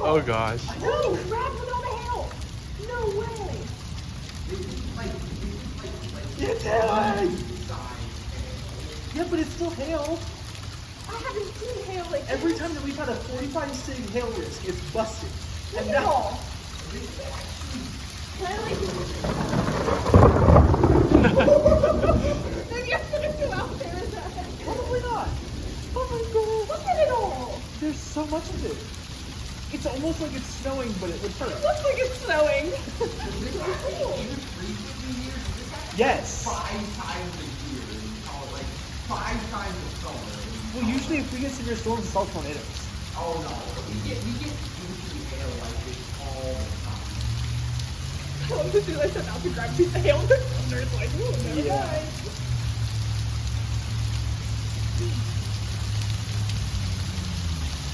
Oh gosh. Holy crap, look at all the hail! No way! It's hailing! Yeah, but it's still hail. I haven't seen hail like Every this. time that we've had a 45 sig hail risk, it's busted. Look And at it now, all. Can I like... Maybe I'm gonna go out there and probably not. oh my god, look at it all! There's so much of it. It's almost like it's snowing, but it would hurt. It looks like it's snowing. Yes. 5 times a year, and you call it like 5 times a summer. Well, usually if we get severe storms, it's all tornadoes. Oh no, we get goofy hail like this all the time. I love to do this about to grab a piece of hail and the thunder is like, ooh, never Yeah. mind.